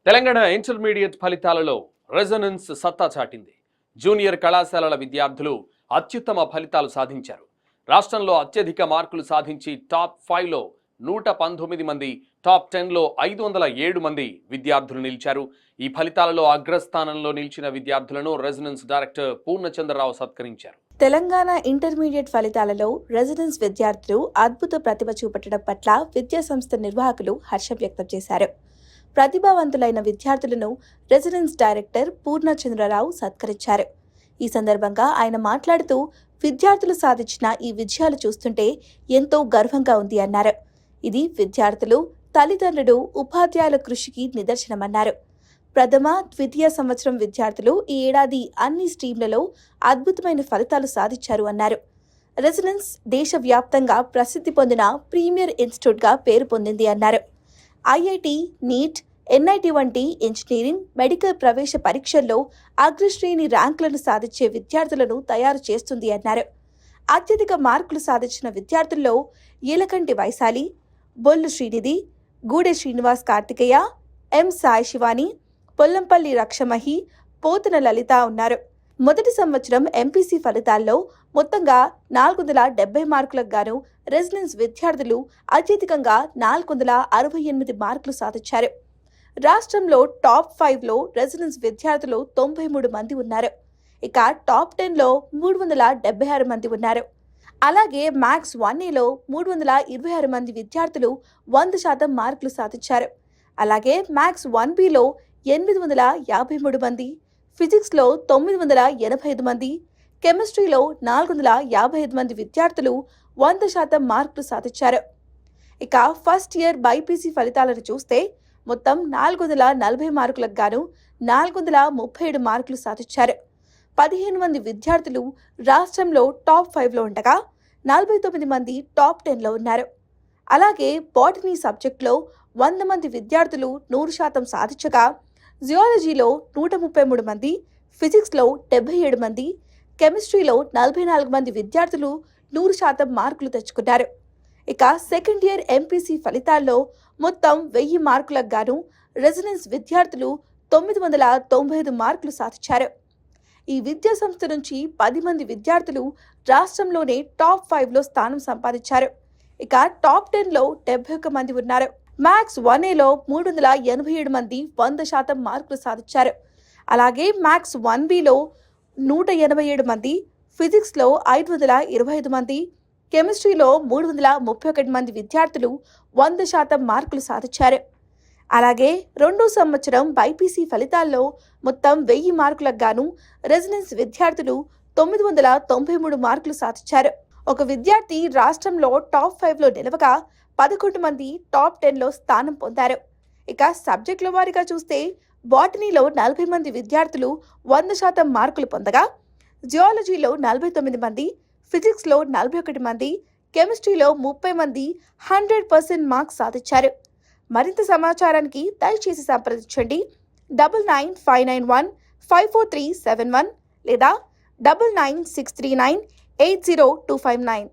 Telangana intermediate ఫలితాలలో resonance సత్తా చాటింది. Junior కళాశాలల విద్యార్థులు అత్యుత్తమ ఫలితాలు సాధించారు. రాష్ట్రంలో అత్యధిక మార్కులు సాధించి టాప్ 5లో 119 మంది, టాప్ 10లో 507 మంది విద్యార్థులు నిలిచారు. ఈ ఫలితాలలో అగ్రస్థానంలో నిలిచిన విద్యార్థులను రెజొనెన్స్ డైరెక్టర్ పూర్ణచంద్రరావు సత్కరించారు. తెలంగాణ ఇంటర్మీడియట్ ఫలితాలలో రెసిడెన్స్ విద్యార్థులు అద్భుత ప్రతిభ చూపట్టడం పట్ల విద్యాసంస్థ నిర్వాహకులు హర్షం వ్యక్తం చేశారు. ప్రతిభావంతులైన విద్యార్థులను రెసిడెన్స్ డైరెక్టర్ పూర్ణచంద్రరావు సత్కరించారు. ఈ సందర్భంగా ఆయన మాట్లాడుతూ, విద్యార్థులు సాధించిన ఈ విజయాలు చూస్తుంటే ఎంతో గర్వంగా ఉంది అన్నారు. ఇది విద్యార్థులు, తల్లిదండ్రులు, ఉపాధ్యాయుల కృషికి నిదర్శనమన్నారు. ప్రథమ, ద్వితీయ సంవత్సరం విద్యార్థులు ఈ ఏడాది అన్ని స్ట్రీమ్లలో అద్భుతమైన ఫలితాలు సాధించారు అన్నారు. రెసిడెన్స్ దేశవ్యాప్తంగా ప్రసిద్ధి పొందిన ప్రీమియర్ ఇన్స్టిట్యూట్గా పేరు పొందింది అన్నారు. ఐఐటి, నీట్, ఎన్ఐటి వంటి ఇంజనీరింగ్, మెడికల్ ప్రవేశ పరీక్షల్లో అగ్రశ్రేణి ర్యాంకులను సాధించే విద్యార్థులను తయారు చేస్తుంది అన్నారు. అత్యధిక మార్కులు సాధించిన విద్యార్థుల్లో ఈలకంటి వైశాలి, బొల్లు శ్రీనిధి, గూడె శ్రీనివాస్ కార్తికేయ, ఎం సాయి శివాని, పొల్లంపల్లి రక్షమహి, పోతన లలిత ఉన్నారు. మొదటి సంవత్సరం ఎంపీసీ ఫలితాల్లో మొత్తంగా 470 మార్కులకు గాను రెసిడెన్స్ విద్యార్థులు అత్యధికంగా 468 మార్కులు సాధించారు. రాష్ట్రంలో టాప్ 5లో రెసిడెన్స్ విద్యార్థులు 93 మంది ఉన్నారు. ఇక టాప్ 10లో 376 మంది ఉన్నారు. అలాగే మ్యాథ్స్ 1ఏలో 326 మంది విద్యార్థులు 100% మార్కులు సాధించారు. అలాగే మ్యాథ్స్ 1బిలో 853 మంది, ఫిజిక్స్లో 985 మంది, కెమిస్ట్రీలో 455 మంది విద్యార్థులు 100% మార్కులు సాధించారు. ఇక ఫస్ట్ ఇయర్ బైపీసీ ఫలితాలను చూస్తే మొత్తం 440 మార్కులకు గాను 437 మార్కులు సాధించారు. 15 మంది విద్యార్థులు రాష్ట్రంలో టాప్ 5లో ఉండగా 49 మంది టాప్ 10లో ఉన్నారు. అలాగే బాటనీ సబ్జెక్టులో 100 మంది విద్యార్థులు 100% సాధించగా, జియాలజీలో 133 మంది, ఫిజిక్స్లో 77 మంది, కెమిస్ట్రీలో 44 మంది విద్యార్థులు 100% మార్కులు తెచ్చుకున్నారు. ఇక సెకండ్ ఇయర్ ఎంపీసీ ఫలితాల్లో మొత్తం 1000 మార్కులకు గాను రెసిడెన్స్ విద్యార్థులు 995 మార్కులు సాధించారు. ఈ విద్యా సంస్థ నుంచి 10 మంది విద్యార్థులు రాష్ట్రంలోనే టాప్ 5లో స్థానం సంపాదించారు. ఇక టాప్ 10లో 71 మంది ఉన్నారు. మ్యాథ్స్ 1ఏలో 387 మంది 100% మార్కులు సాధించారు. అలాగే మ్యాథ్స్ 1బిలో 187 మంది, ఫిజిక్స్లో 525 మంది, కెమిస్ట్రీలో 331 మంది విద్యార్థులు 100% మార్కులు సాధించారు. అలాగే రెండో సంవత్సరం బైపీసీ ఫలితాల్లో మొత్తం 1000 మార్కులకు గాను రెసిడెన్స్ విద్యార్థులు 993 మార్కులు సాధించారు. ఒక విద్యార్థి రాష్ట్రంలో టాప్ 5లో నిలవగా 11 మంది టాప్ 10లో స్థానం పొందారు. ఇక సబ్జెక్టుల వారీగా చూస్తే బాటనీలో 40 మంది విద్యార్థులు 100% మార్కులు పొందగా, జియాలజీలో 49 మంది, ఫిజిక్స్లో 41 మంది, కెమిస్ట్రీలో 30 మంది 100% మార్క్స్ సాధించారు. మరింత సమాచారానికి దయచేసి సంప్రదించండి 9959154371 లేదా 9963980259.